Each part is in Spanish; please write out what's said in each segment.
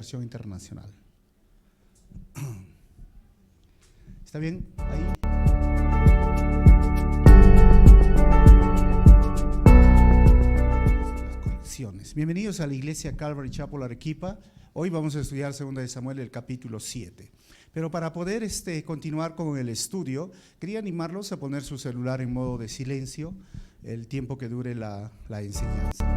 versión internacional. ¿Está bien? Ahí. Las correcciones. Bienvenidos a la Iglesia Calvary Chapel Arequipa. Hoy vamos a estudiar 2 de Samuel, el capítulo 7. Pero para poder continuar con el estudio, quería animarlos a poner su celular en modo de silencio el tiempo que dure la enseñanza.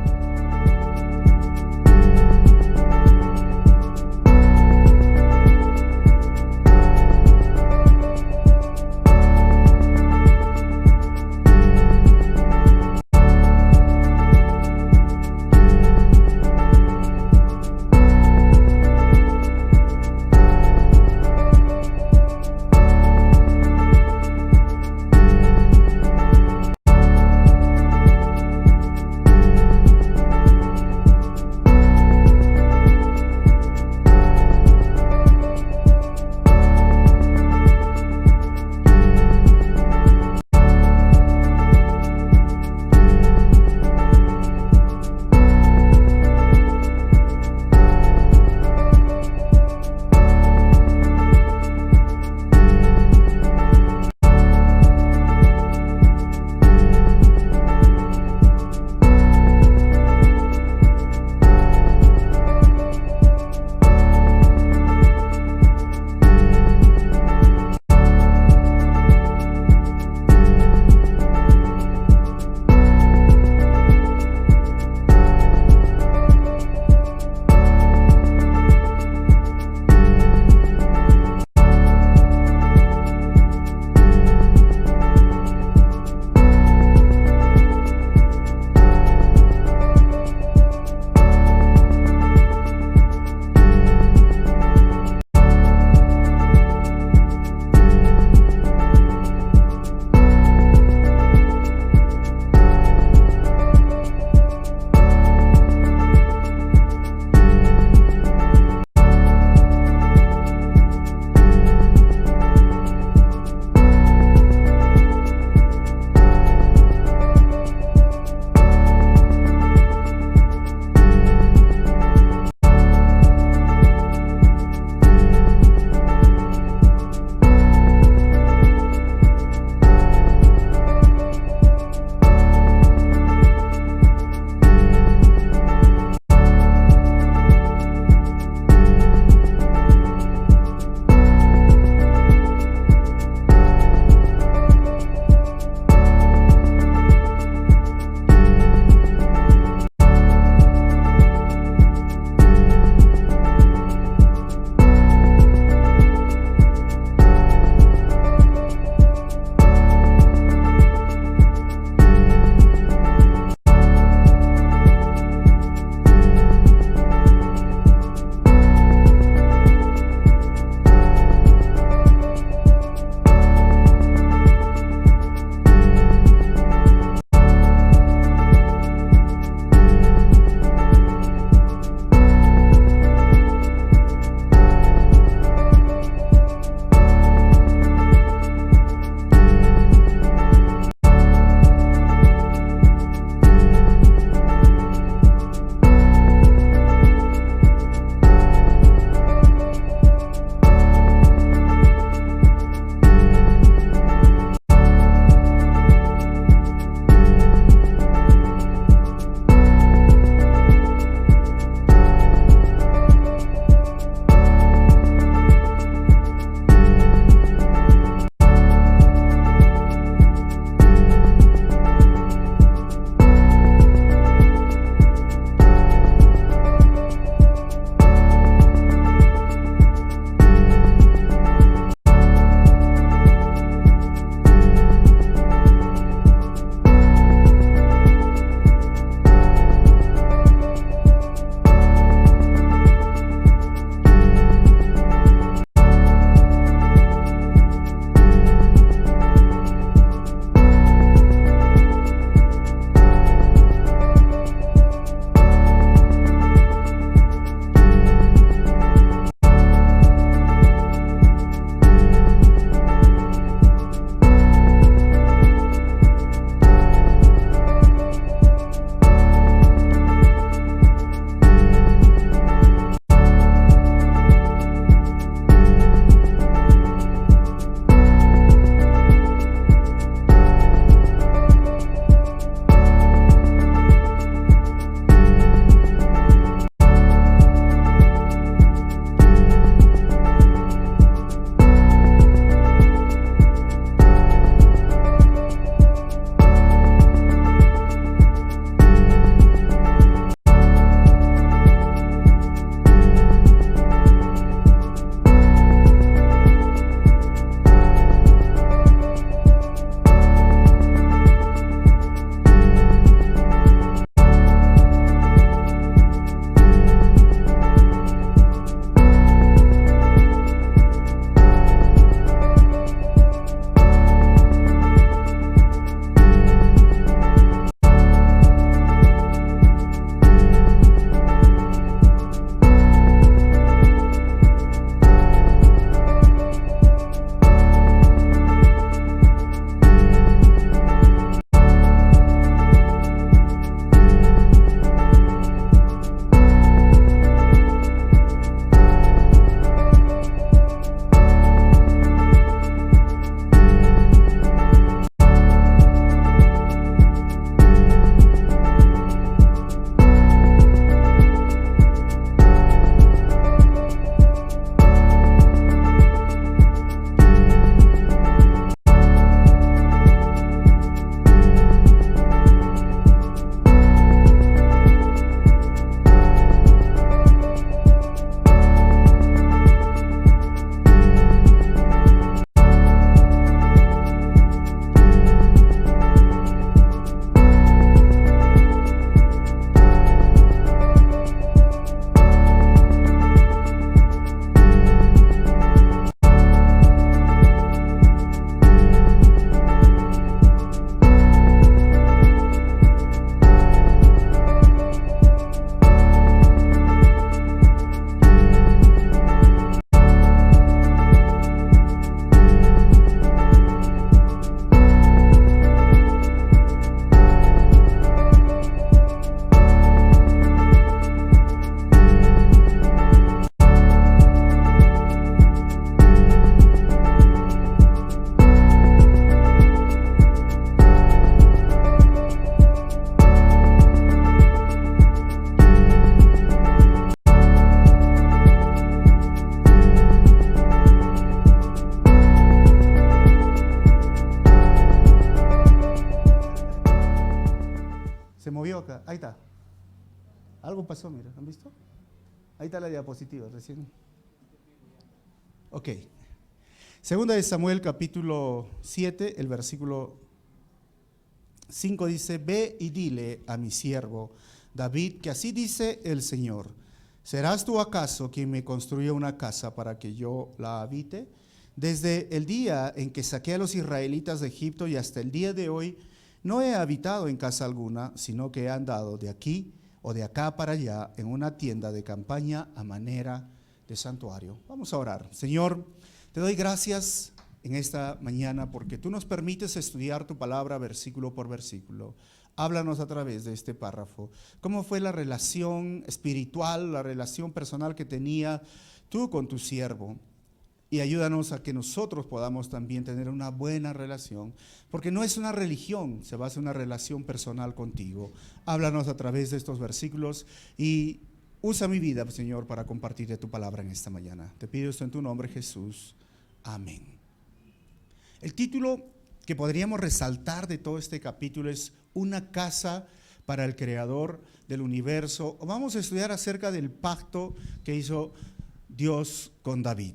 movió acá. Ahí está. Algo pasó, mira, ¿han visto? Ahí está la diapositiva recién. Ok. Segunda de Samuel, capítulo 7, el versículo 5 dice: Ve y dile a mi siervo David que así dice el Señor: ¿serás tú acaso quien me construya una casa para que yo la habite? Desde el día en que saqué a los israelitas de Egipto y hasta el día de hoy, no he habitado en casa alguna, sino que he andado de aquí o de acá para allá en una tienda de campaña a manera de santuario. Vamos a orar. Señor, te doy gracias en esta mañana porque tú nos permites estudiar tu palabra versículo por versículo. Háblanos a través de este párrafo. ¿Cómo fue la relación espiritual, la relación personal que tenía tú con tu siervo? Y ayúdanos a que nosotros podamos también tener una buena relación, porque no es una religión, se basa en una relación personal contigo. Háblanos a través de estos versículos y usa mi vida, Señor, para compartir de tu palabra en esta mañana. Te pido esto en tu nombre, Jesús. Amén. El título que podríamos resaltar de todo este capítulo es Una casa para el Creador del universo. Vamos a estudiar acerca del pacto que hizo Dios con David.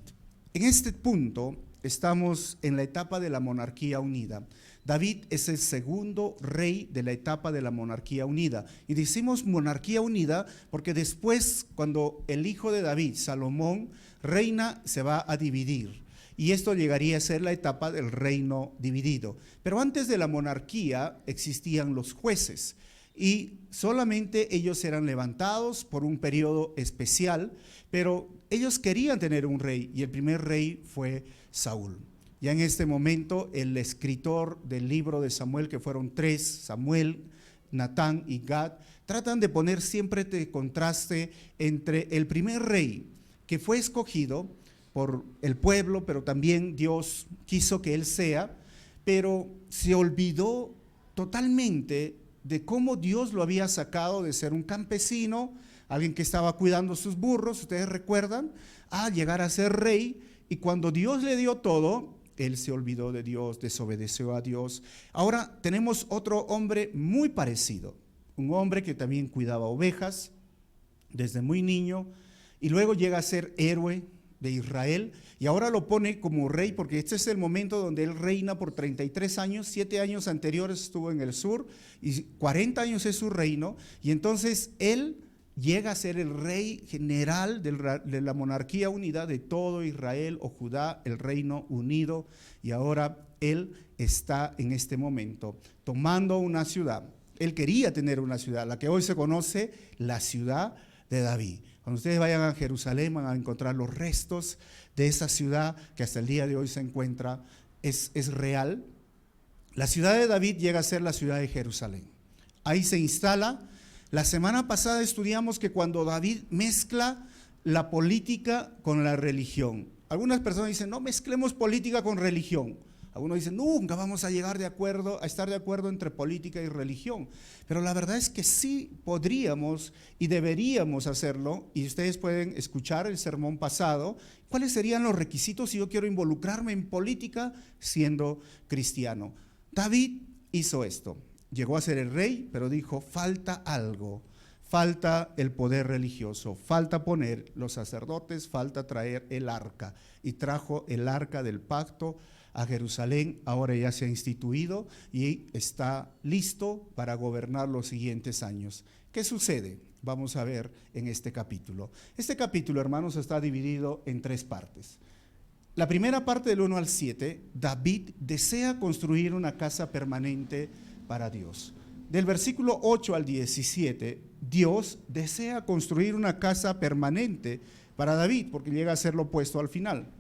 En este punto estamos en la etapa de la monarquía unida. David es el segundo rey de la etapa de la monarquía unida. Y decimos monarquía unida porque después, cuando el hijo de David, Salomón, reina, se va a dividir. Y esto llegaría a ser la etapa del reino dividido. Pero antes de la monarquía existían los jueces. Y solamente ellos eran levantados por un periodo especial, pero ellos querían tener un rey, y el primer rey fue Saúl. Ya en este momento el escritor del libro de Samuel, que fueron 3, Samuel, Natán y Gad, tratan de poner siempre este contraste entre el primer rey que fue escogido por el pueblo, pero también Dios quiso que él sea, pero se olvidó totalmente de cómo Dios lo había sacado de ser un campesino, alguien que estaba cuidando sus burros, ustedes recuerdan, a llegar a ser rey. Y cuando Dios le dio todo, él se olvidó de Dios, desobedeció a Dios. Ahora tenemos otro hombre muy parecido, un hombre que también cuidaba ovejas desde muy niño y luego llega a ser héroe de Israel y ahora lo pone como rey, porque este es el momento donde él reina por 33 años, 7 años anteriores estuvo en el sur y 40 años es su reino, y entonces él llega a ser el rey general de la monarquía unida de todo Israel o Judá, el reino unido, y ahora él está en este momento tomando una ciudad. Él quería tener una ciudad, la que hoy se conoce, la ciudad de David. Cuando ustedes vayan a Jerusalén van a encontrar los restos de esa ciudad que hasta el día de hoy se encuentra, es real. La ciudad de David llega a ser la ciudad de Jerusalén. Ahí se instala. La semana pasada estudiamos que cuando David mezcla la política con la religión. Algunas personas dicen, no mezclemos política con religión. Algunos dicen, nunca vamos a llegar a estar de acuerdo entre política y religión. Pero la verdad es que sí podríamos y deberíamos hacerlo, y ustedes pueden escuchar el sermón pasado. ¿Cuáles serían los requisitos si yo quiero involucrarme en política siendo cristiano? David hizo esto. Llegó a ser el rey, pero dijo, falta algo. Falta el poder religioso, falta poner los sacerdotes, falta traer el arca. Y trajo el arca del pacto a Jerusalén. Ahora ya se ha instituido y está listo para gobernar los siguientes años. ¿Qué sucede? Vamos a ver en este capítulo. Este capítulo, hermanos, está dividido en 3 partes. La primera parte, del 1 al 7, David desea construir una casa permanente para Dios. Del versículo 8 al 17, Dios desea construir una casa permanente para David, porque llega a ser lo opuesto al final.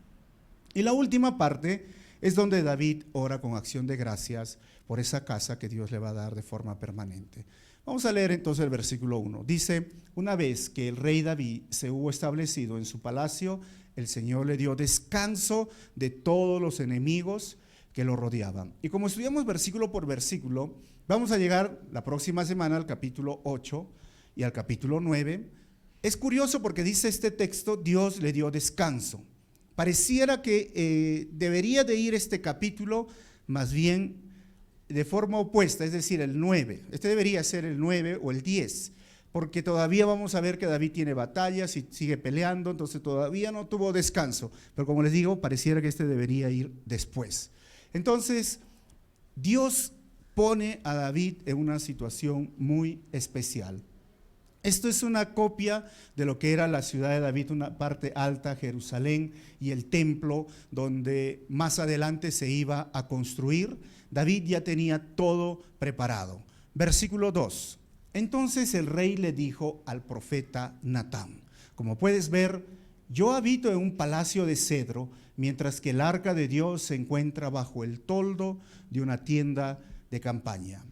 Y la última parte es donde David ora con acción de gracias por esa casa que Dios le va a dar de forma permanente. Vamos a leer entonces el versículo 1. Dice, una vez que el rey David se hubo establecido en su palacio, el Señor le dio descanso de todos los enemigos que lo rodeaban. Y como estudiamos versículo por versículo, vamos a llegar la próxima semana al capítulo 8 y al capítulo 9. Es curioso porque dice este texto, Dios le dio descanso. Pareciera que debería de ir este capítulo más bien de forma opuesta, es decir, el 9. Este debería ser el 9 o el 10, porque todavía vamos a ver que David tiene batallas y sigue peleando, entonces todavía no tuvo descanso. Pero como les digo, pareciera que este debería ir después. Entonces, Dios pone a David en una situación muy especial. Esto es una copia de lo que era la ciudad de David, una parte alta, Jerusalén, y el templo donde más adelante se iba a construir. David ya tenía todo preparado. Versículo 2. Entonces el rey le dijo al profeta Natán: como puedes ver, yo habito en un palacio de cedro, mientras que el arca de Dios se encuentra bajo el toldo de una tienda de campaña.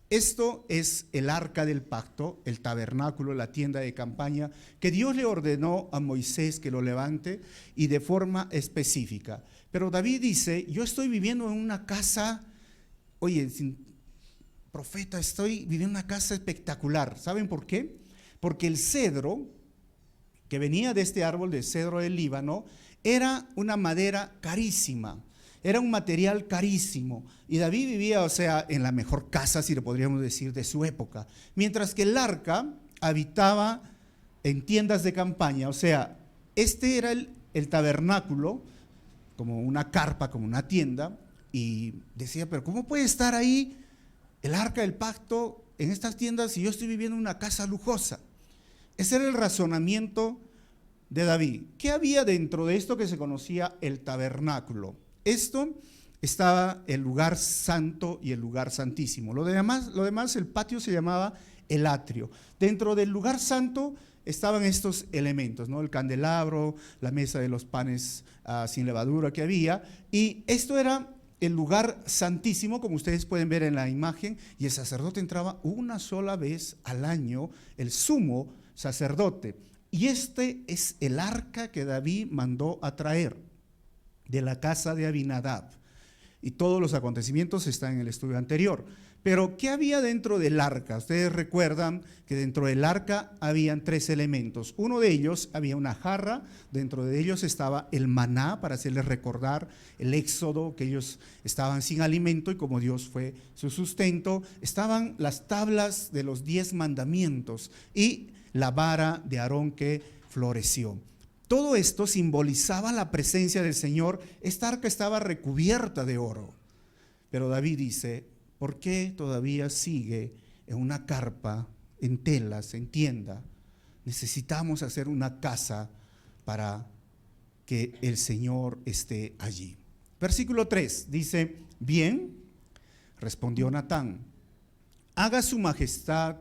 Esto es el arca del pacto, el tabernáculo, la tienda de campaña, que Dios le ordenó a Moisés que lo levante y de forma específica. Pero David dice: yo estoy viviendo en una casa, oye, profeta, estoy viviendo en una casa espectacular. ¿Saben por qué? Porque el cedro, que venía de este árbol de cedro del Líbano, era una madera carísima. Era un material carísimo y David vivía, o sea, en la mejor casa, si lo podríamos decir, de su época. Mientras que el arca habitaba en tiendas de campaña, o sea, este era el tabernáculo, como una carpa, como una tienda, y decía: pero ¿cómo puede estar ahí el arca del pacto en estas tiendas si yo estoy viviendo en una casa lujosa? Ese era el razonamiento de David. ¿Qué había dentro de esto que se conocía el tabernáculo? Esto estaba el lugar santo y el lugar santísimo. Lo demás, el patio se llamaba el atrio. Dentro del lugar santo estaban estos elementos, ¿no? El candelabro, la mesa de los panes sin levadura que había. Y esto era el lugar santísimo, como ustedes pueden ver en la imagen. Y el sacerdote entraba una sola vez al año, el sumo sacerdote. Y este es el arca que David mandó a traer de la casa de Abinadab. Y todos los acontecimientos están en el estudio anterior. Pero ¿qué había dentro del arca? Ustedes recuerdan que dentro del arca habían 3 elementos. Uno de ellos había una jarra, dentro de ellos estaba el maná, para hacerles recordar el éxodo, que ellos estaban sin alimento y como Dios fue su sustento. Estaban las tablas de los 10 mandamientos y la vara de Aarón que floreció. Todo esto simbolizaba la presencia del Señor. Esta arca estaba recubierta de oro. Pero David dice: ¿por qué todavía sigue en una carpa, en telas, en tienda? Necesitamos hacer una casa para que el Señor esté allí. Versículo 3 dice: bien, respondió Natán, haga su majestad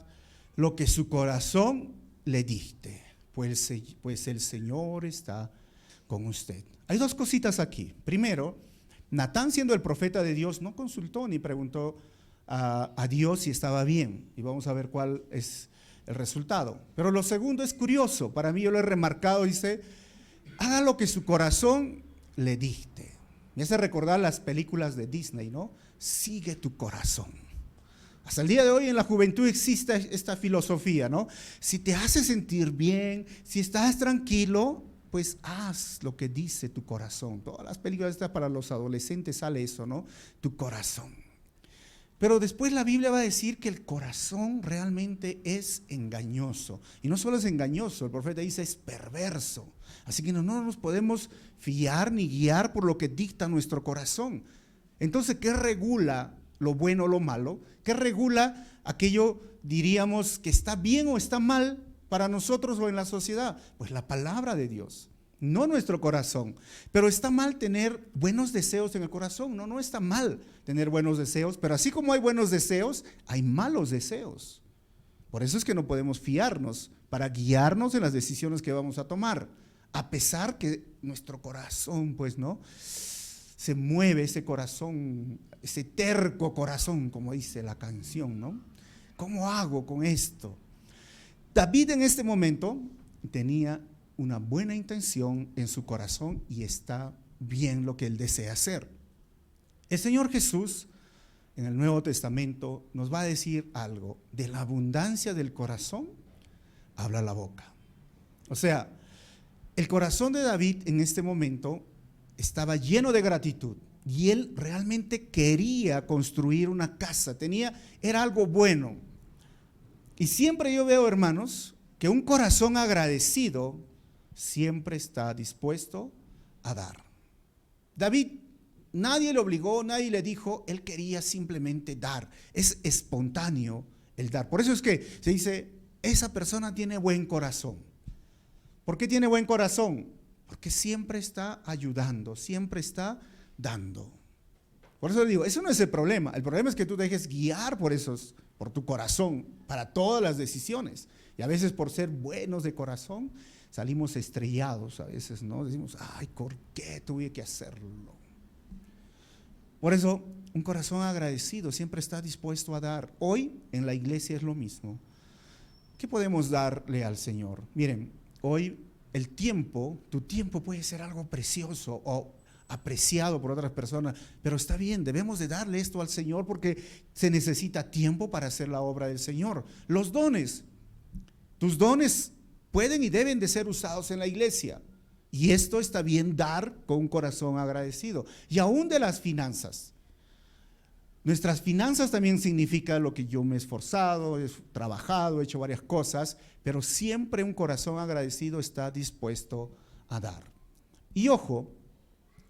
lo que su corazón le dicte. Pues el Señor está con usted. Hay 2 cositas aquí. Primero, Natán, siendo el profeta de Dios, no consultó ni preguntó a Dios si estaba bien. Y vamos a ver cuál es el resultado. Pero lo segundo es curioso. Para mí, yo lo he remarcado, dice: haga lo que su corazón le dicte. Me hace recordar las películas de Disney, ¿no? Sigue tu corazón. Hasta el día de hoy en la juventud existe esta filosofía, ¿no? Si te hace sentir bien, si estás tranquilo, pues haz lo que dice tu corazón. Todas las películas estas para los adolescentes sale eso, ¿no? Tu corazón. Pero después la Biblia va a decir que el corazón realmente es engañoso. Y no solo es engañoso, el profeta dice es perverso. Así que no nos podemos fiar ni guiar por lo que dicta nuestro corazón. Entonces, ¿qué regula lo bueno o lo malo? ¿Qué regula aquello, diríamos, que está bien o está mal para nosotros o en la sociedad? Pues la palabra de Dios, no nuestro corazón. Pero está mal tener buenos deseos en el corazón. No está mal tener buenos deseos, pero así como hay buenos deseos, hay malos deseos. Por eso es que no podemos fiarnos para guiarnos en las decisiones que vamos a tomar, a pesar que nuestro corazón, pues, ¿no?, se mueve ese corazón, ese terco corazón, como dice la canción, ¿no? ¿Cómo hago con esto? David en este momento tenía una buena intención en su corazón y está bien lo que él desea hacer. El Señor Jesús en el Nuevo Testamento nos va a decir algo: de la abundancia del corazón habla la boca. O sea, el corazón de David en este momento estaba lleno de gratitud. y él realmente quería construir una casa, era algo bueno. Y siempre yo veo, hermanos, que un corazón agradecido siempre está dispuesto a dar. David, nadie le obligó, nadie le dijo, él quería simplemente dar. Es espontáneo el dar. Por eso es que se dice, esa persona tiene buen corazón. ¿Por qué tiene buen corazón? Porque siempre está ayudando, siempre está dando. Por eso digo, eso no es el problema es que tú te dejes guiar por tu corazón, para todas las decisiones. Y a veces por ser buenos de corazón, salimos estrellados a veces, ¿no? Decimos, ay, ¿por qué tuve que hacerlo? Por eso, un corazón agradecido siempre está dispuesto a dar. Hoy en la iglesia es lo mismo. ¿Qué podemos darle al Señor? Miren, hoy tu tiempo puede ser algo precioso o apreciado por otras personas, pero está bien, debemos de darle esto al Señor porque se necesita tiempo para hacer la obra del Señor. Los dones, tus dones pueden y deben de ser usados en la iglesia, y esto está bien dar con un corazón agradecido. Y aún de las finanzas, nuestras finanzas también significa lo que yo me he esforzado, he trabajado, he hecho varias cosas, pero siempre un corazón agradecido está dispuesto a dar. Y ojo,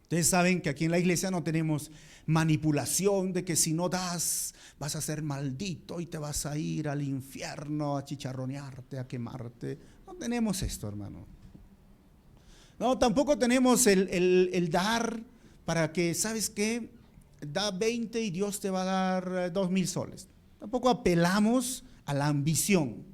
ustedes saben que aquí en la iglesia no tenemos manipulación de que si no das vas a ser maldito y te vas a ir al infierno a chicharronearte, a quemarte. No tenemos esto, hermano. No, tampoco tenemos el dar para que, ¿sabes qué? Da 20 y Dios te va a dar 2,000 soles. Tampoco apelamos a la ambición.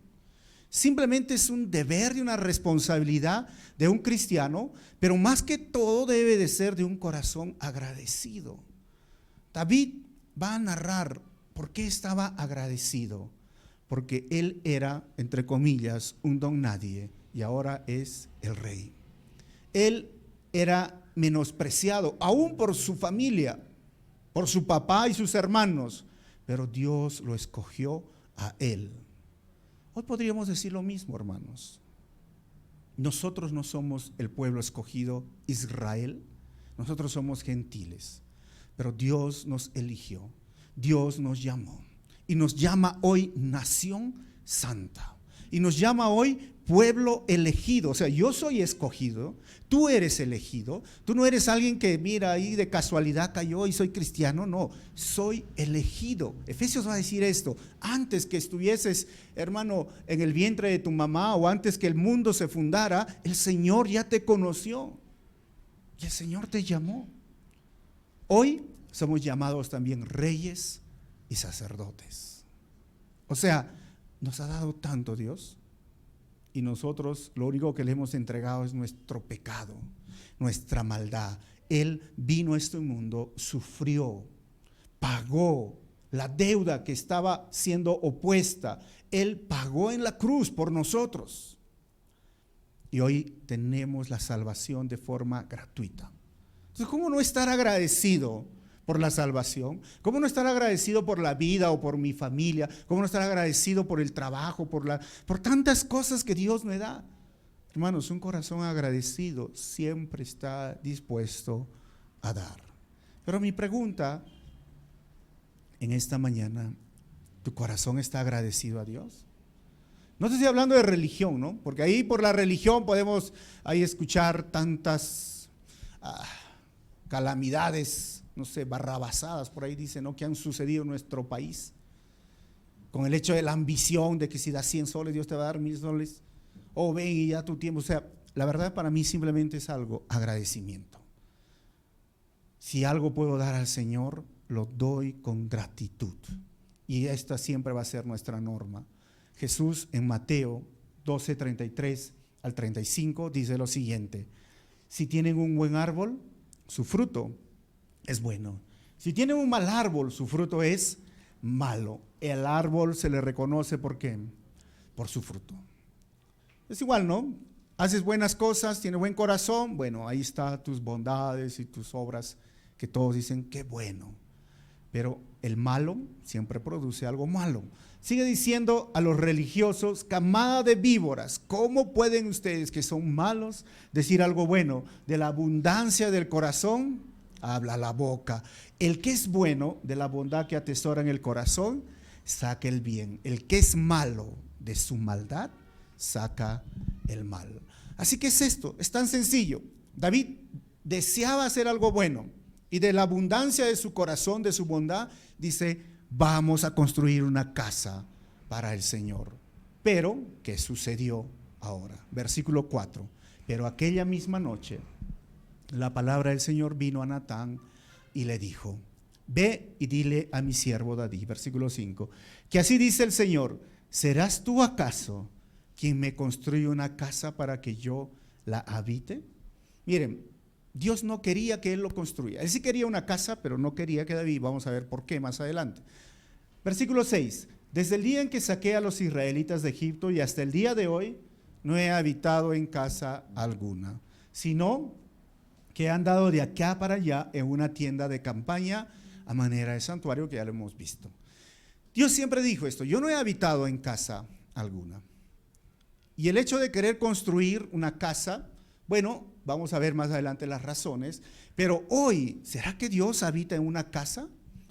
Simplemente es un deber y una responsabilidad de un cristiano, pero más que todo debe de ser de un corazón agradecido. David va a narrar por qué estaba agradecido, porque él era, entre comillas, un don nadie y ahora es el rey. Él era menospreciado, aún por su familia, por su papá y sus hermanos, pero Dios lo escogió a él. Hoy podríamos decir lo mismo, hermanos. Nosotros no somos el pueblo escogido, Israel, nosotros somos gentiles, pero Dios nos eligió, Dios nos llamó y nos llama hoy nación santa y nos llama hoy pueblo elegido. O sea, yo soy escogido, tú eres elegido, tú no eres alguien que mira ahí de casualidad cayó y soy cristiano, no, soy elegido. Efesios va a decir esto, antes que estuvieses, hermano, en el vientre de tu mamá o antes que el mundo se fundara, el Señor ya te conoció y el Señor te llamó. Hoy somos llamados también reyes y sacerdotes. O sea, nos ha dado tanto Dios. Y nosotros lo único que le hemos entregado es nuestro pecado, nuestra maldad. Él vino a este mundo, sufrió, pagó la deuda que estaba siendo opuesta. Él pagó en la cruz por nosotros. Y hoy tenemos la salvación de forma gratuita. Entonces, ¿cómo no estar agradecido por la salvación? ¿Cómo no estar agradecido por la vida o por mi familia? ¿Cómo no estar agradecido por el trabajo, por tantas cosas que Dios me da? Hermanos, un corazón agradecido siempre está dispuesto a dar. Pero mi pregunta en esta mañana, ¿tu corazón está agradecido a Dios? No te estoy hablando de religión, ¿no? Porque ahí por la religión podemos ahí escuchar tantas calamidades, no sé, barrabasadas, por ahí dicen, ¿no?, que han sucedido en nuestro país, con el hecho de la ambición de que si das 100 soles, Dios te va a dar 1,000 soles, o ven y ya tu tiempo. O sea, la verdad para mí simplemente es algo, agradecimiento. Si algo puedo dar al Señor, lo doy con gratitud, y esta siempre va a ser nuestra norma. Jesús en Mateo 12:33 al 35 dice lo siguiente: si tienen un buen árbol, su fruto es bueno. Si tienen un mal árbol, su fruto es malo. El árbol se le reconoce ¿por qué? Por su fruto. Es igual, ¿no? Haces buenas cosas, tienes buen corazón, bueno, ahí están tus bondades y tus obras que todos dicen qué bueno. Pero el malo siempre produce algo malo. Sigue diciendo a los religiosos, camada de víboras, ¿cómo pueden ustedes que son malos decir algo bueno? De la abundancia del corazón habla la boca. El que es bueno, de la bondad que atesora en el corazón, saca el bien. El que es malo, de su maldad, saca el mal. Así que es esto, es tan sencillo. David deseaba hacer algo bueno y de la abundancia de su corazón, de su bondad, dice, vamos a construir una casa para el Señor. Pero, ¿qué sucedió ahora? Versículo 4. Pero aquella misma noche, la palabra del Señor vino a Natán y le dijo, ve y dile a mi siervo David, versículo 5, que así dice el Señor, ¿serás tú acaso quien me construye una casa para que yo la habite? Miren, Dios no quería que él lo construya. Él sí quería una casa, pero no quería que David, vamos a ver por qué más adelante. Versículo 6, desde el día en que saqué a los israelitas de Egipto y hasta el día de hoy, no he habitado en casa alguna, sino que he andado de acá para allá en una tienda de campaña a manera de santuario, que ya lo hemos visto. Dios siempre dijo esto, yo no he habitado en casa alguna. Y el hecho de querer construir una casa, bueno, vamos a ver más adelante las razones, pero hoy, ¿será que Dios habita en una casa,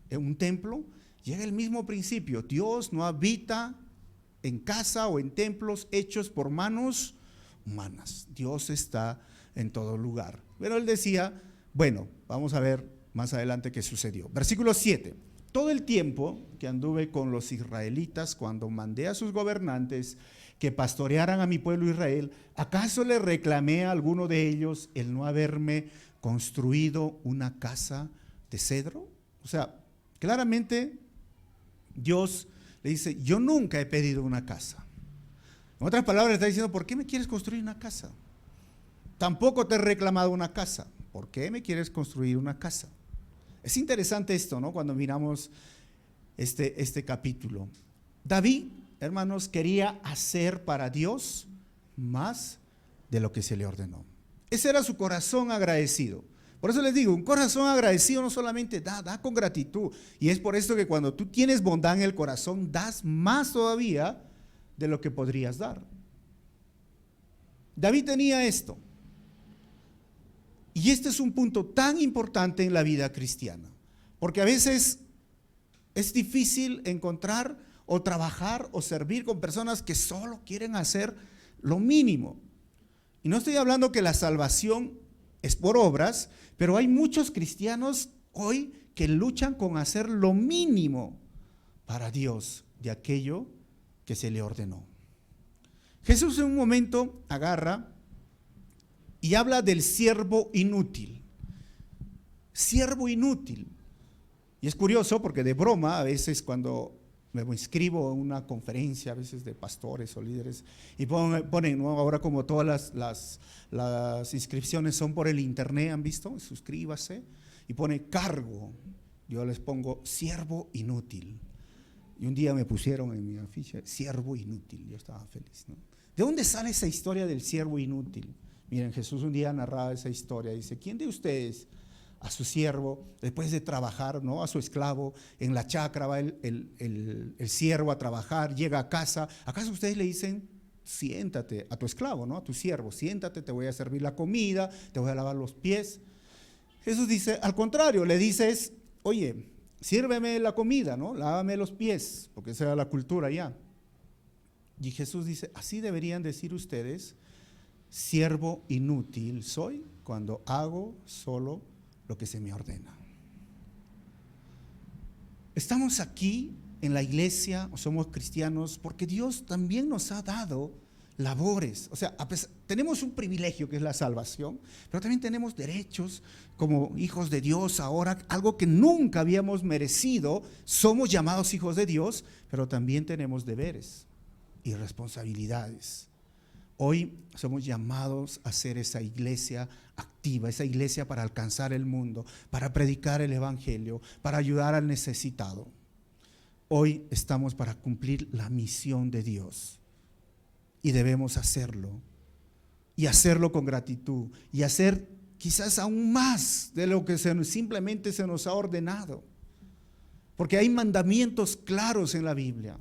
en un templo? Llega el mismo principio, Dios no habita en casa o en templos hechos por manos humanas. Dios está en todo lugar. Pero él decía, bueno, vamos a ver más adelante qué sucedió. Versículo 7. Todo el tiempo que anduve con los israelitas, cuando mandé a sus gobernantes que pastorearan a mi pueblo Israel, ¿acaso le reclamé a alguno de ellos el no haberme construido una casa de cedro? O sea, claramente Dios le dice, yo nunca he pedido una casa. En otras palabras, le está diciendo, ¿por qué me quieres construir una casa? Tampoco te he reclamado una casa. ¿Por qué me quieres construir una casa? Es interesante esto, ¿no? Cuando miramos este capítulo. David, hermanos, quería hacer para Dios más de lo que se le ordenó. Ese era su corazón agradecido. Por eso les digo, un corazón agradecido no solamente da con gratitud. Y es por esto que cuando tú tienes bondad en el corazón, das más todavía de lo que podrías dar. David tenía esto. Y este es un punto tan importante en la vida cristiana. Porque a veces es difícil encontrar o trabajar o servir con personas que solo quieren hacer lo mínimo. Y no estoy hablando que la salvación es por obras, pero hay muchos cristianos hoy que luchan con hacer lo mínimo para Dios de aquello que se le ordenó. Jesús en un momento agarra y habla del siervo inútil. Siervo inútil. Y es curioso porque de broma, a veces cuando me inscribo en una conferencia, a veces de pastores o líderes, y ponen, ¿no? Ahora como todas las inscripciones son por el internet, ¿han visto? Suscríbase, y pone cargo. Yo les pongo siervo inútil. Y un día me pusieron en mi afiche, siervo inútil. Yo estaba feliz, ¿no? ¿De dónde sale esa historia del siervo inútil? Miren, Jesús un día narraba esa historia. Dice, ¿quién de ustedes a su siervo, después de trabajar, ¿no? A su esclavo, en la chacra va el siervo a trabajar, llega a casa? ¿Acaso ustedes le dicen, siéntate a tu esclavo, ¿no? A tu siervo, siéntate, te voy a servir la comida, te voy a lavar los pies? Jesús dice, al contrario, le dices, oye, sírveme la comida, ¿no? Lávame los pies, porque esa era la cultura ya. Y Jesús dice, así deberían decir ustedes, siervo inútil soy cuando hago solo lo que se me ordena. Estamos aquí en la iglesia, o somos cristianos, porque Dios también nos ha dado labores. O sea, tenemos un privilegio que es la salvación, pero también tenemos derechos como hijos de Dios ahora, algo que nunca habíamos merecido. Somos llamados hijos de Dios, pero también tenemos deberes y responsabilidades. Hoy somos llamados a ser esa iglesia activa, esa iglesia para alcanzar el mundo, para predicar el evangelio, para ayudar al necesitado. Hoy estamos para cumplir la misión de Dios y debemos hacerlo, y hacerlo con gratitud, y hacer quizás aún más de lo que simplemente se nos ha ordenado, porque hay mandamientos claros en la Biblia.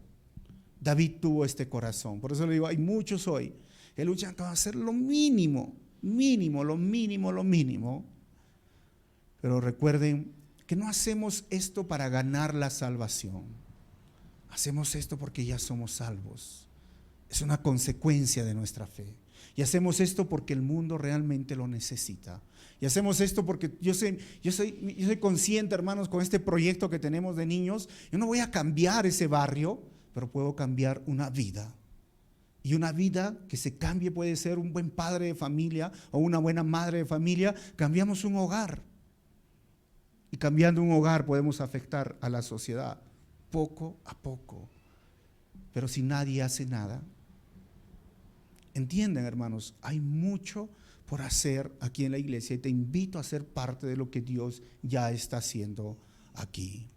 David tuvo este corazón. Por eso le digo, hay muchos hoy que luchan con hacer lo mínimo, lo mínimo. Pero recuerden que no hacemos esto para ganar la salvación. Hacemos esto porque ya somos salvos. Es una consecuencia de nuestra fe. Y hacemos esto porque el mundo realmente lo necesita. Y hacemos esto porque yo soy consciente, hermanos, con este proyecto que tenemos de niños. Yo no voy a cambiar ese barrio, pero puedo cambiar una vida. Y una vida que se cambie puede ser un buen padre de familia o una buena madre de familia. Cambiamos un hogar. Y cambiando un hogar podemos afectar a la sociedad poco a poco. Pero si nadie hace nada, entienden, hermanos, hay mucho por hacer aquí en la iglesia y te invito a ser parte de lo que Dios ya está haciendo aquí.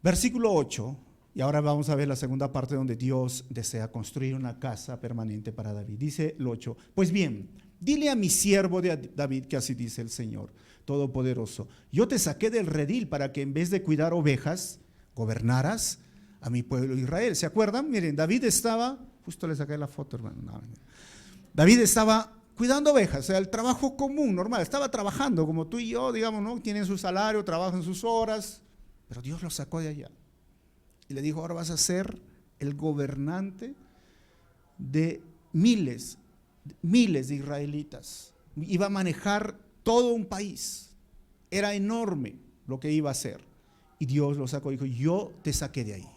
Versículo 8, y ahora vamos a ver la segunda parte donde Dios desea construir una casa permanente para David. Dice el 8, pues bien, dile a mi siervo de David que así dice el Señor Todopoderoso, yo te saqué del redil para que en vez de cuidar ovejas, gobernaras a mi pueblo Israel. ¿Se acuerdan? Miren, David estaba, justo le saqué la foto, hermano. No, David estaba cuidando ovejas, o sea, el trabajo común, normal. Estaba trabajando como tú y yo, digamos, ¿no? Tienen su salario, trabajan sus horas, pero Dios lo sacó de allá. Y le dijo, ahora vas a ser el gobernante de miles de israelitas. Iba a manejar todo un país. Era enorme lo que iba a hacer. Y Dios lo sacó y dijo, yo te saqué de ahí.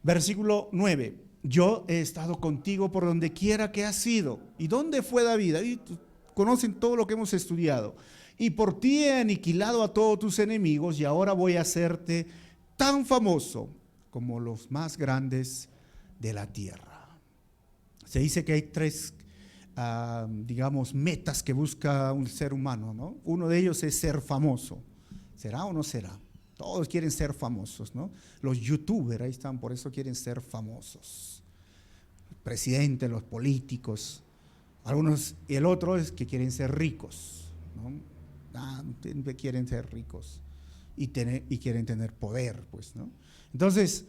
Versículo 9, yo he estado contigo por donde quiera que has ido. ¿Y dónde fue David? David, conocen todo lo que hemos estudiado. Y por ti he aniquilado a todos tus enemigos y ahora voy a hacerte tan famoso como los más grandes de la tierra. Se dice que hay tres, digamos, metas que busca un ser humano, ¿no? Uno de ellos es ser famoso. ¿Será o no será? Todos quieren ser famosos, ¿no? Los youtubers, ahí están, por eso quieren ser famosos. El presidente, los políticos, algunos, y el otro es que quieren ser ricos, ¿no? Quieren ser ricos y quieren tener poder, pues, ¿no? Entonces,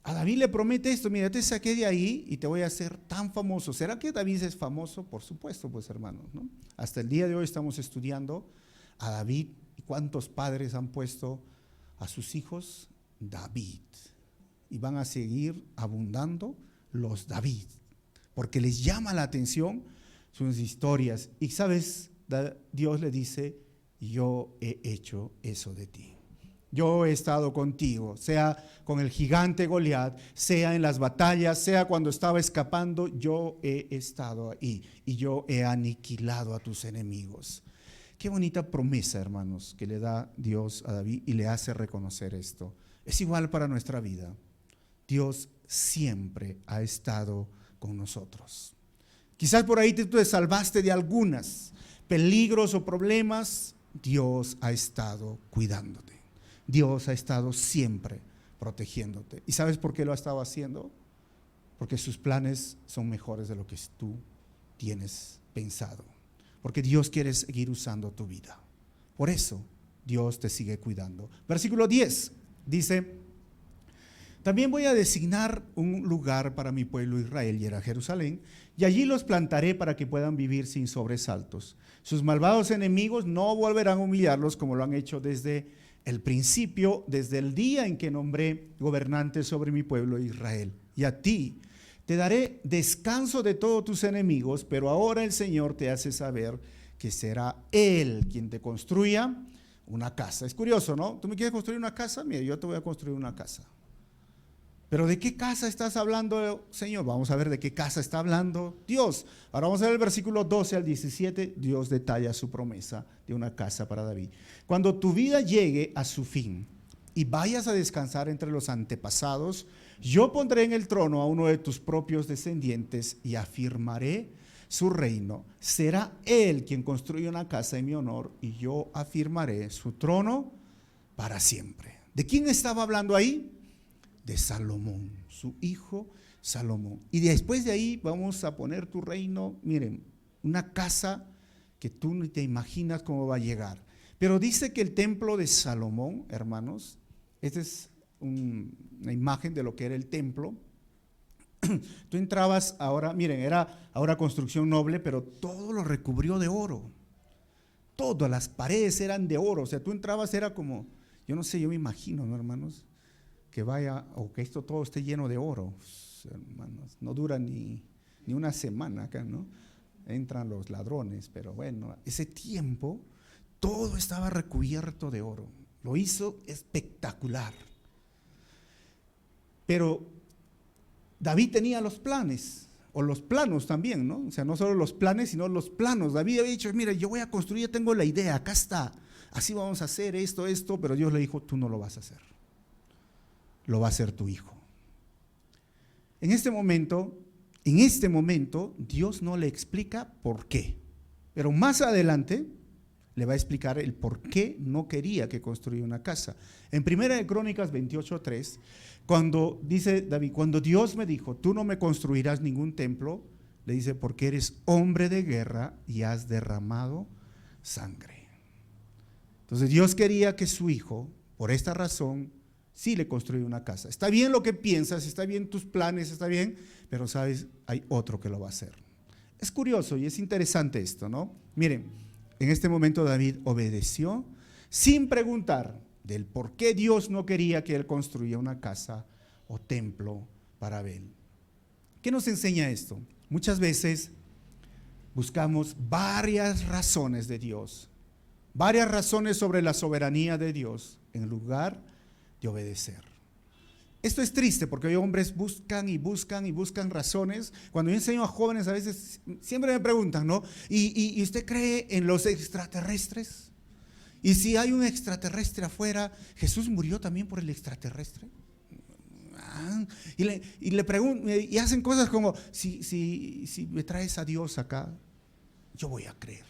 a David le promete esto, mira, te saqué de ahí y te voy a hacer tan famoso. ¿Será que David es famoso? Por supuesto, pues, hermanos, ¿no? Hasta el día de hoy estamos estudiando a David y cuántos padres han puesto a sus hijos David, y van a seguir abundando los David, porque les llama la atención sus historias. Y sabes, Dios le dice, yo he hecho eso de ti. Yo he estado contigo, sea con el gigante Goliat, sea en las batallas, sea cuando estaba escapando, yo he estado ahí y yo he aniquilado a tus enemigos. Qué bonita promesa, hermanos, que le da Dios a David y le hace reconocer esto. Es igual para nuestra vida. Dios siempre ha estado con nosotros. Quizás por ahí tú te salvaste de algunos peligros o problemas. Dios ha estado cuidándote. Dios ha estado siempre protegiéndote. ¿Y sabes por qué lo ha estado haciendo? Porque sus planes son mejores de lo que tú tienes pensado. Porque Dios quiere seguir usando tu vida. Por eso Dios te sigue cuidando. Versículo 10 dice, también voy a designar un lugar para mi pueblo Israel, y era Jerusalén, y allí los plantaré para que puedan vivir sin sobresaltos. Sus malvados enemigos no volverán a humillarlos como lo han hecho desde el principio, desde el día en que nombré gobernante sobre mi pueblo Israel. Y a ti te daré descanso de todos tus enemigos, pero ahora el Señor te hace saber que será Él quien te construya una casa. Es curioso, ¿no? ¿Tú me quieres construir una casa? Mira, yo te voy a construir una casa. Pero ¿de qué casa estás hablando, Señor? Vamos a ver de qué casa está hablando Dios. Ahora vamos a ver el versículo 12 al 17. Dios detalla su promesa de una casa para David. Cuando tu vida llegue a su fin y vayas a descansar entre los antepasados, yo pondré en el trono a uno de tus propios descendientes y afirmaré su reino. Será él quien construya una casa en mi honor y yo afirmaré su trono para siempre. ¿De quién estaba hablando ahí? De Salomón, su hijo Salomón. Y después de ahí vamos a poner tu reino, miren, una casa que tú ni te imaginas cómo va a llegar. Pero dice que el templo de Salomón, hermanos, esta es una imagen de lo que era el templo. Tú entrabas ahora, miren, era ahora construcción noble, pero todo lo recubrió de oro. Todas las paredes eran de oro. O sea, tú entrabas, era como, yo no sé, yo me imagino, ¿no, hermanos? Que vaya, o que esto todo esté lleno de oro. Pues, hermanos, no dura ni una semana acá, ¿no? Entran los ladrones, pero bueno, ese tiempo todo estaba recubierto de oro. Lo hizo espectacular. Pero David tenía los planes, o los planos también, ¿no? O sea, no solo los planes, sino los planos. David había dicho, mira, yo voy a construir, tengo la idea, acá está. Así vamos a hacer esto, pero Dios le dijo, tú no lo vas a hacer. Lo va a hacer tu hijo. En este momento, Dios no le explica por qué. Pero más adelante le va a explicar el por qué no quería que construya una casa. En 1 Crónicas 28:3, cuando dice David, cuando Dios me dijo, tú no me construirás ningún templo, le dice, porque eres hombre de guerra y has derramado sangre. Entonces Dios quería que su hijo, por esta razón, sí le construyera una casa. Está bien lo que piensas, está bien tus planes, está bien, pero sabes, hay otro que lo va a hacer. Es curioso y es interesante esto, ¿no? Miren, en este momento David obedeció sin preguntar del por qué Dios no quería que él construya una casa o templo para Abel. ¿Qué nos enseña esto? Muchas veces buscamos varias razones de Dios, varias razones sobre la soberanía de Dios en lugar de obedecer. Esto es triste porque hoy hombres buscan y buscan y buscan razones. Cuando yo enseño a jóvenes a veces siempre me preguntan, ¿no? ¿Y usted cree en los extraterrestres? Y si hay un extraterrestre afuera, ¿Jesús murió también por el extraterrestre? Y le preguntan, y hacen cosas como, si me traes a Dios acá, yo voy a creer.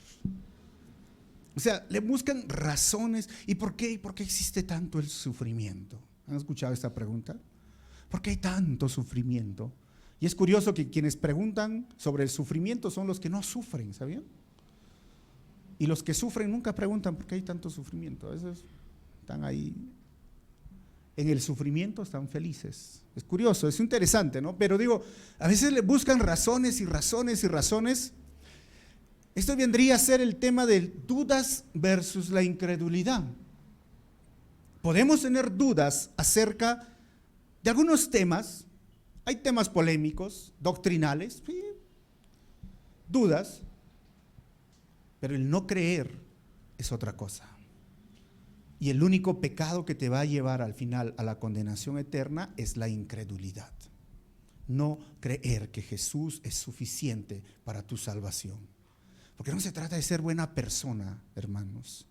O sea, le buscan razones. ¿Y por qué? ¿Por qué existe tanto el sufrimiento? ¿Han escuchado esta pregunta? ¿Por qué hay tanto sufrimiento? Y es curioso que quienes preguntan sobre el sufrimiento son los que no sufren, ¿sabían? Y los que sufren nunca preguntan por qué hay tanto sufrimiento. A veces están ahí en el sufrimiento, están felices. Es curioso, es interesante, ¿no? Pero digo, a veces le buscan razones y razones y razones. Esto vendría a ser el tema de dudas versus la incredulidad. Podemos tener dudas acerca de algunos temas. Hay temas polémicos, doctrinales, sí, dudas, pero el no creer es otra cosa. Y el único pecado que te va a llevar al final a la condenación eterna es la incredulidad. No creer que Jesús es suficiente para tu salvación. Porque no se trata de ser buena persona, hermanos.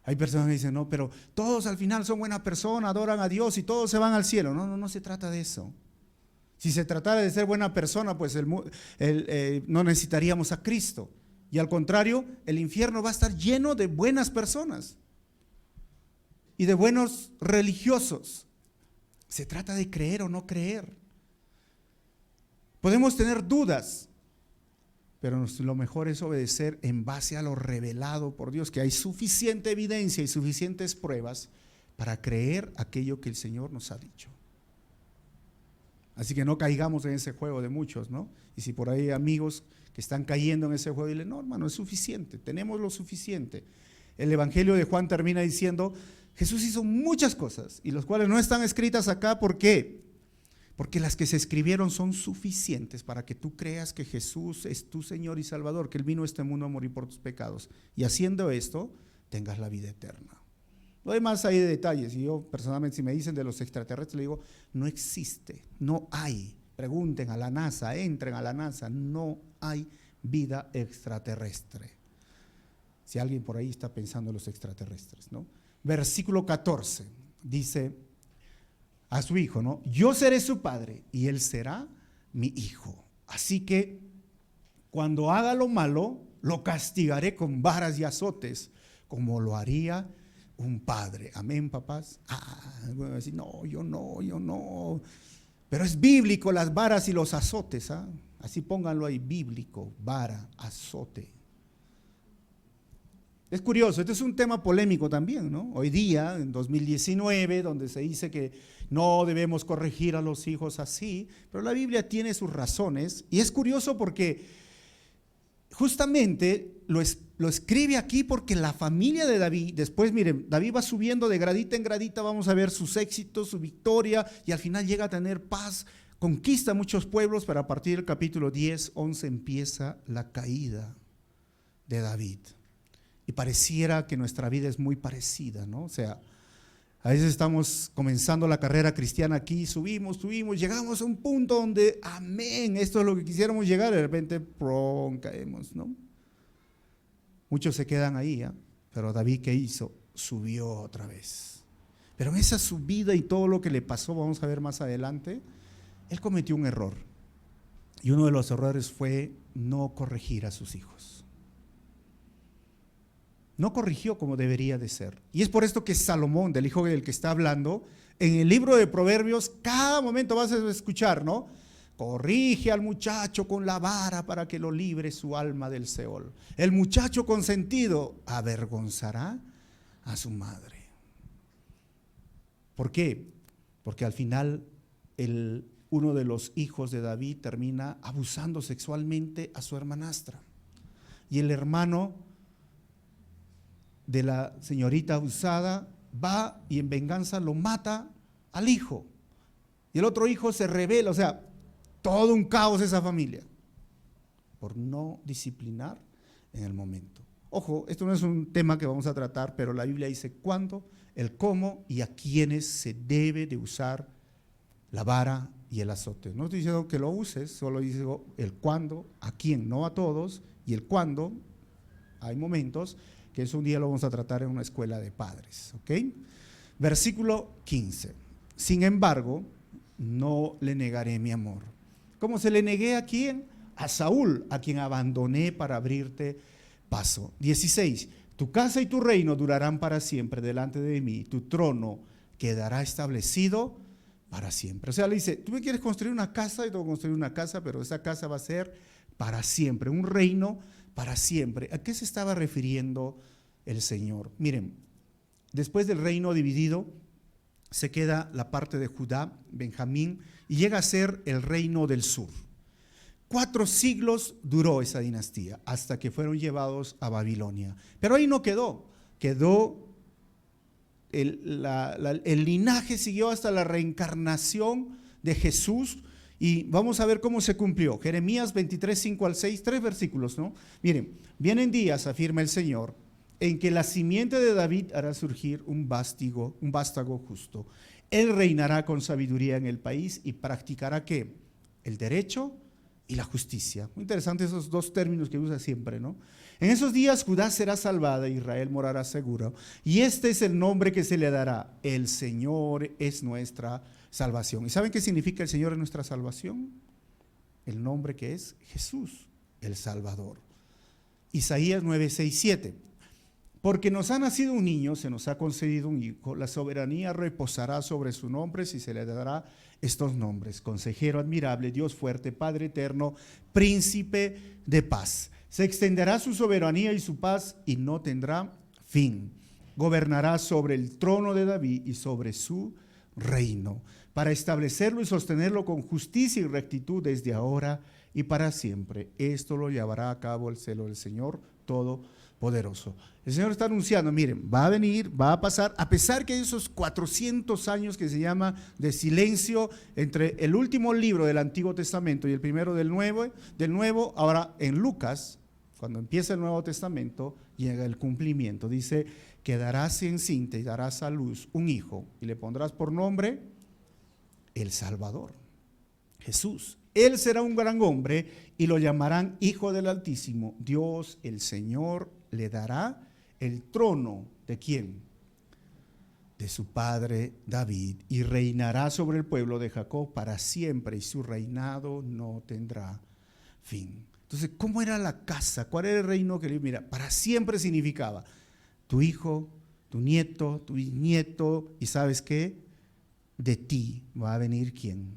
Hay personas que dicen, no, pero todos al final son buena persona, adoran a Dios y todos se van al cielo. No se trata de eso. Si se tratara de ser buena persona, pues no necesitaríamos a Cristo. Y al contrario, el infierno va a estar lleno de buenas personas y de buenos religiosos. Se trata de creer o no creer. Podemos tener dudas, pero lo mejor es obedecer en base a lo revelado por Dios, que hay suficiente evidencia y suficientes pruebas para creer aquello que el Señor nos ha dicho. Así que no caigamos en ese juego de muchos, ¿no? Y si por ahí hay amigos que están cayendo en ese juego, dile, no, hermano, es suficiente, tenemos lo suficiente. El Evangelio de Juan termina diciendo, Jesús hizo muchas cosas, y las cuales no están escritas acá, ¿por qué? Porque las que se escribieron son suficientes para que tú creas que Jesús es tu Señor y Salvador, que Él vino a este mundo a morir por tus pecados. Y haciendo esto, tengas la vida eterna. Lo demás hay detalles. Y yo personalmente, si me dicen de los extraterrestres, le digo, no existe, no hay. Pregunten a la NASA, entren a la NASA, no hay vida extraterrestre. Si alguien por ahí está pensando en los extraterrestres, ¿no? Versículo 14, dice a su hijo, ¿no? Yo seré su padre y él será mi hijo. Así que cuando haga lo malo, lo castigaré con varas y azotes, como lo haría un padre. Amén, papás. Voy a decir, no. Pero es bíblico las varas y los azotes, ¿ah? Así pónganlo ahí, bíblico, vara, azote. Es curioso, este es un tema polémico también, ¿no? Hoy día, en 2019, donde se dice que no debemos corregir a los hijos así, pero la Biblia tiene sus razones, y es curioso porque justamente lo escribe aquí porque la familia de David, después miren, David va subiendo de gradita en gradita, vamos a ver sus éxitos, su victoria, y al final llega a tener paz, conquista muchos pueblos, pero a partir del capítulo 10, 11 empieza la caída de David. Y pareciera que nuestra vida es muy parecida, ¿no? O sea, a veces estamos comenzando la carrera cristiana aquí, subimos, llegamos a un punto donde, amén, esto es lo que quisiéramos llegar, de repente, ¡prum!, caemos, ¿no? Muchos se quedan ahí, ¿eh? Pero David, ¿qué hizo? Subió otra vez. Pero en esa subida y todo lo que le pasó, vamos a ver más adelante, él cometió un error. Y uno de los errores fue no corregir a sus hijos. No corrigió como debería de ser. Y es por esto que Salomón, del hijo del que está hablando, en el libro de Proverbios, cada momento vas a escuchar, ¿no? Corrige al muchacho con la vara para que lo libre su alma del Seol. El muchacho consentido avergonzará a su madre. ¿Por qué? Porque al final uno de los hijos de David termina abusando sexualmente a su hermanastra. Y el hermano de la señorita abusada va y en venganza lo mata al hijo. Y el otro hijo se rebela, o sea, todo un caos esa familia, por no disciplinar en el momento. Ojo, esto no es un tema que vamos a tratar, pero la Biblia dice cuándo, el cómo y a quiénes se debe de usar la vara y el azote. No estoy diciendo que lo uses, solo digo el cuándo, a quién, no a todos, y el cuándo, hay momentos, que eso un día lo vamos a tratar en una escuela de padres, ¿ok? Versículo 15. Sin embargo, no le negaré mi amor. ¿Cómo se le negué a quién? A Saúl, a quien abandoné para abrirte paso. 16. Tu casa y tu reino durarán para siempre delante de mí, tu trono quedará establecido para siempre. O sea, le dice, tú me quieres construir una casa, y tengo que construir una casa, pero esa casa va a ser para siempre, un reino para siempre. ¿A qué se estaba refiriendo el Señor? Miren, después del reino dividido, se queda la parte de Judá, Benjamín, y llega a ser el reino del sur. 4 siglos duró esa dinastía, hasta que fueron llevados a Babilonia. Pero ahí no quedó, el linaje siguió hasta la reencarnación de Jesús, y vamos a ver cómo se cumplió. Jeremías 23, 5 al 6, 3 versículos, ¿no? Miren, vienen días, afirma el Señor, en que la simiente de David hará surgir un vástago justo. Él reinará con sabiduría en el país y practicará ¿qué? El derecho y la justicia. Muy interesante esos dos términos que usa siempre, ¿no? En esos días Judá será salvada, Israel morará seguro, y este es el nombre que se le dará: el Señor es nuestra salvación. ¿Y saben qué significa el Señor es nuestra salvación? El nombre que es Jesús, el Salvador. Isaías 9, 6, 7. Porque nos ha nacido un niño, se nos ha concedido un hijo, la soberanía reposará sobre su nombre y se le dará estos nombres: Consejero admirable, Dios fuerte, Padre eterno, Príncipe de paz. Se extenderá su soberanía y su paz y no tendrá fin. Gobernará sobre el trono de David y sobre su reino, para establecerlo y sostenerlo con justicia y rectitud desde ahora y para siempre. Esto lo llevará a cabo el celo del Señor Todopoderoso. El Señor está anunciando, miren, va a venir, va a pasar, a pesar que hay esos 400 años que se llama de silencio entre el último libro del Antiguo Testamento y el primero del Nuevo, ahora en Lucas, cuando empieza el Nuevo Testamento, llega el cumplimiento. Dice, quedarás encinta y darás a luz un hijo y le pondrás por nombre el Salvador, Jesús. Él será un gran hombre y lo llamarán Hijo del Altísimo. Dios, el Señor, le dará el trono ¿de quién? De su padre David, y reinará sobre el pueblo de Jacob para siempre, y su reinado no tendrá fin. Entonces, ¿cómo era la casa? ¿Cuál era el reino que le mira? Para siempre significaba tu hijo, tu nieto, tu bisnieto, y ¿sabes qué? De ti va a venir ¿quién?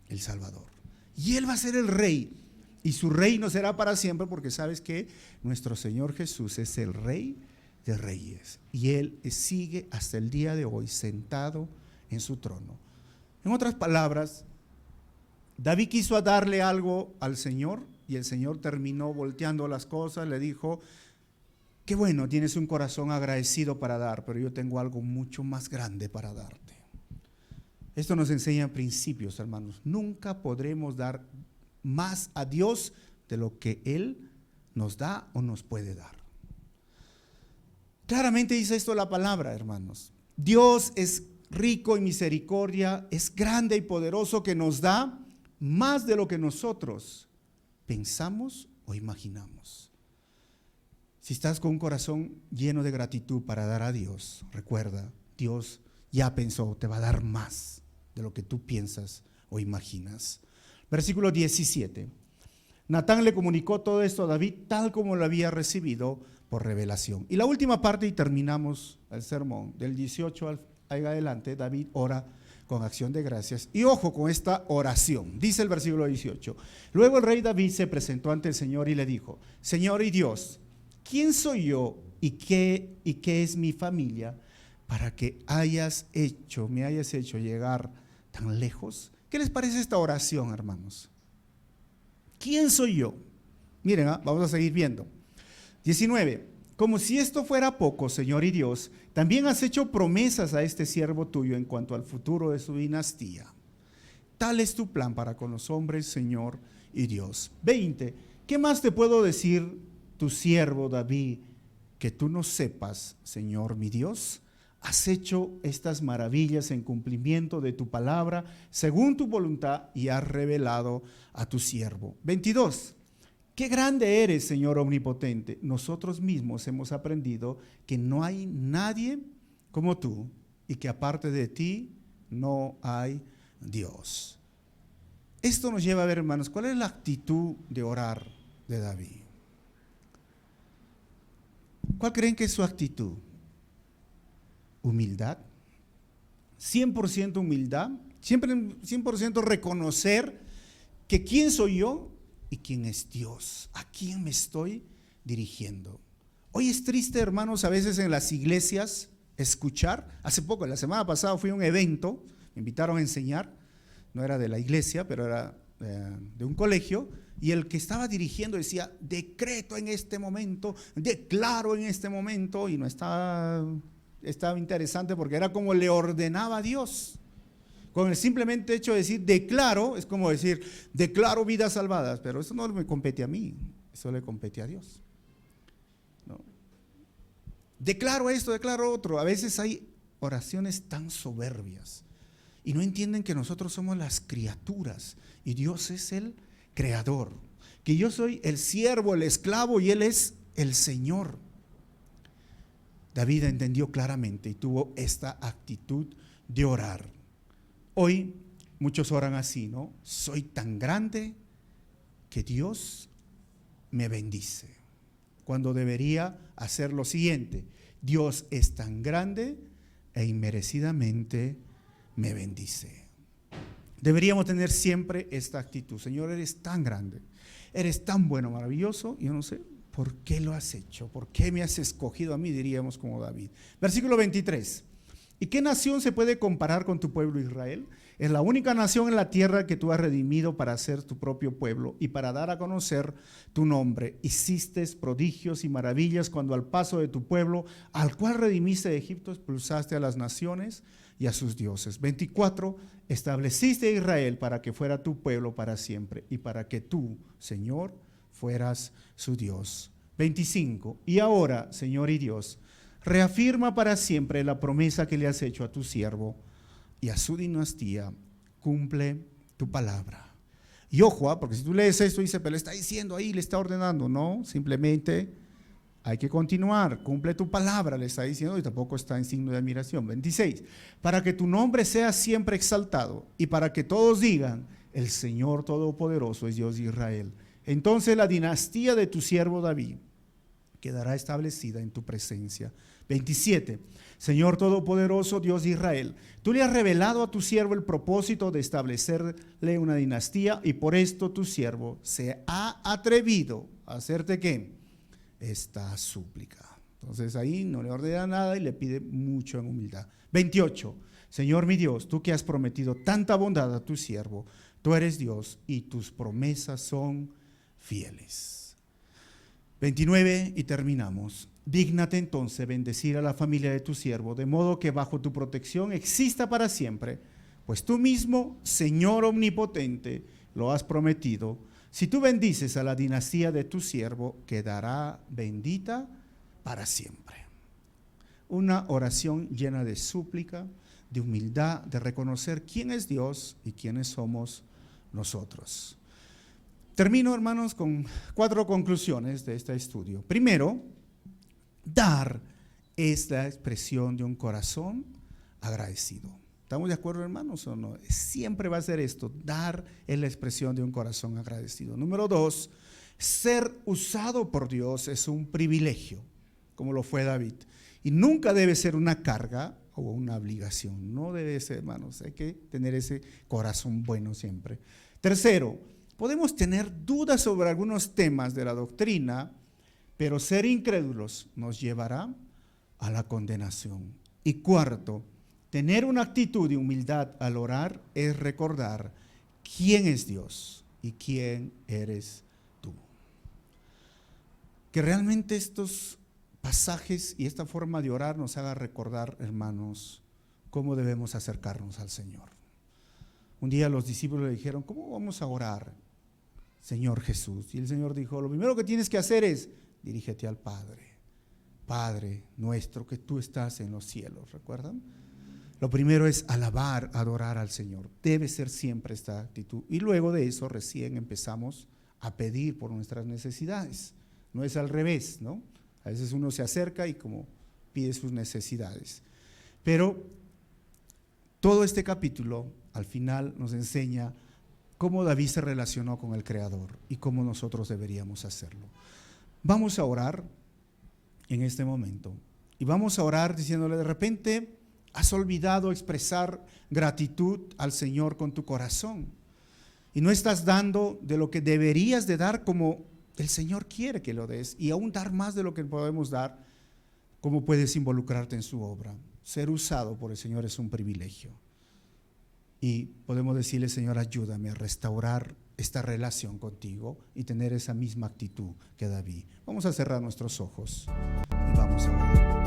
El Salvador. Y Él va a ser el rey, y su reino será para siempre, porque ¿sabes qué? Nuestro Señor Jesús es el Rey de Reyes, y Él sigue hasta el día de hoy sentado en su trono. En otras palabras, David quiso darle algo al Señor Y el Señor terminó volteando las cosas, le dijo: qué bueno, tienes un corazón agradecido para dar, pero yo tengo algo mucho más grande para darte. Esto nos enseña principios, hermanos. Nunca podremos dar más a Dios de lo que Él nos da o nos puede dar. Claramente dice esto la palabra, hermanos. Dios es rico en misericordia, es grande y poderoso, que nos da más de lo que nosotros pensamos o imaginamos. Si estás con un corazón lleno de gratitud para dar a Dios, recuerda, Dios ya pensó, te va a dar más de lo que tú piensas o imaginas. Versículo 17. Natán le comunicó todo esto a David tal como lo había recibido por revelación. Y la última parte, y terminamos el sermón, del 18 al adelante, David ora con acción de gracias. Y ojo con esta oración, dice el versículo 18. Luego el rey David se presentó ante el Señor y le dijo: Señor y Dios, ¿quién soy yo y qué es mi familia para que me hayas hecho llegar tan lejos? ¿Qué les parece esta oración, hermanos? ¿Quién soy yo? Miren, vamos a seguir viendo. 19. Como si esto fuera poco, Señor y Dios, también has hecho promesas a este siervo tuyo en cuanto al futuro de su dinastía. Tal es tu plan para con los hombres, Señor y Dios. 20. ¿Qué más te puedo decir, tu siervo David, que tú no sepas, Señor mi Dios? Has hecho estas maravillas en cumplimiento de tu palabra, según tu voluntad, y has revelado a tu siervo. 22. Qué grande eres, Señor omnipotente. Nosotros mismos hemos aprendido que no hay nadie como tú y que aparte de ti no hay Dios. Esto nos lleva a ver, hermanos, cuál es la actitud de orar de David. ¿Cuál creen que es su actitud? Humildad, 100% humildad, siempre 100% reconocer que quién soy yo y quién es Dios, a quién me estoy dirigiendo. Hoy es triste, hermanos, a veces en las iglesias escuchar. Hace poco, la semana pasada fui a un evento, me invitaron a enseñar, no era de la iglesia, pero era de un colegio, y el que estaba dirigiendo decía: decreto en este momento, declaro en este momento, y no estaba interesante porque era como le ordenaba a Dios. Con el simplemente hecho de decir declaro, es como decir declaro vidas salvadas, pero eso no me compete a mí, eso le compete a Dios. ¿No? Declaro esto, declaro otro. A veces hay oraciones tan soberbias y no entienden que nosotros somos las criaturas y Dios es el creador, que yo soy el siervo, el esclavo y Él es el Señor. David entendió claramente y tuvo esta actitud de orar. Hoy muchos oran así, ¿no? Soy tan grande que Dios me bendice. Cuando debería hacer lo siguiente: Dios es tan grande e inmerecidamente me bendice. Deberíamos tener siempre esta actitud: Señor, eres tan grande, eres tan bueno, maravilloso, yo no sé ¿por qué lo has hecho? ¿Por qué me has escogido a mí? Diríamos como David. Versículo 23. ¿Y qué nación se puede comparar con tu pueblo Israel? Es la única nación en la tierra que tú has redimido para ser tu propio pueblo y para dar a conocer tu nombre. Hiciste prodigios y maravillas cuando al paso de tu pueblo, al cual redimiste de Egipto, expulsaste a las naciones y a sus dioses. 24. Estableciste a Israel para que fuera tu pueblo para siempre y para que tú, Señor, fueras su Dios. 25. Y ahora, Señor y Dios, reafirma para siempre la promesa que le has hecho a tu siervo y a su dinastía. Cumple tu palabra. Y ojo, porque si tú lees esto y dices, pero le está diciendo ahí, le está ordenando. No, simplemente hay que continuar. Cumple tu palabra, le está diciendo, y tampoco está en signo de admiración. 26. Para que tu nombre sea siempre exaltado y para que todos digan: el Señor Todopoderoso es Dios de Israel. Entonces la dinastía de tu siervo David quedará establecida en tu presencia. 27. Señor Todopoderoso, Dios de Israel, tú le has revelado a tu siervo el propósito de establecerle una dinastía y por esto tu siervo se ha atrevido a hacerte ¿qué? Esta súplica. Entonces ahí no le ordena nada y le pide mucho en humildad. 28. Señor mi Dios, tú que has prometido tanta bondad a tu siervo, tú eres Dios y tus promesas son fieles. 29 y terminamos. Dígnate entonces bendecir a la familia de tu siervo, de modo que bajo tu protección exista para siempre, pues tú mismo, Señor omnipotente, lo has prometido. Si tú bendices a la dinastía de tu siervo, quedará bendita para siempre. Una oración llena de súplica, de humildad, de reconocer quién es Dios y quiénes somos nosotros. Termino, hermanos, con 4 conclusiones de este estudio. Primero, dar es la expresión de un corazón agradecido. ¿Estamos de acuerdo, hermanos, o no? Siempre va a ser esto, dar es la expresión de un corazón agradecido. Número 2, ser usado por Dios es un privilegio, como lo fue David. Y nunca debe ser una carga o una obligación. No debe ser, hermanos, hay que tener ese corazón bueno siempre. Tercero, podemos tener dudas sobre algunos temas de la doctrina, pero ser incrédulos nos llevará a la condenación. Y cuarto, tener una actitud de humildad al orar es recordar quién es Dios y quién eres tú. Que realmente estos pasajes y esta forma de orar nos haga recordar, hermanos, cómo debemos acercarnos al Señor. Un día los discípulos le dijeron, ¿cómo vamos a orar, Señor Jesús? Y el Señor dijo, lo primero que tienes que hacer es dirígete al Padre. Padre nuestro que tú estás en los cielos, ¿recuerdan? Lo primero es alabar, adorar al Señor. Debe ser siempre esta actitud. Y luego de eso recién empezamos a pedir por nuestras necesidades. No es al revés, ¿no? A veces uno se acerca y como pide sus necesidades. Pero todo este capítulo al final nos enseña cómo David se relacionó con el Creador y cómo nosotros deberíamos hacerlo. Vamos a orar en este momento y vamos a orar diciéndole, de repente has olvidado expresar gratitud al Señor con tu corazón y no estás dando de lo que deberías de dar como el Señor quiere que lo des, y aún dar más de lo que podemos dar. ¿Cómo puedes involucrarte en su obra? Ser usado por el Señor es un privilegio y podemos decirle, Señor, ayúdame a restaurar esta relación contigo y tener esa misma actitud que David. Vamos a cerrar nuestros ojos y vamos a orar.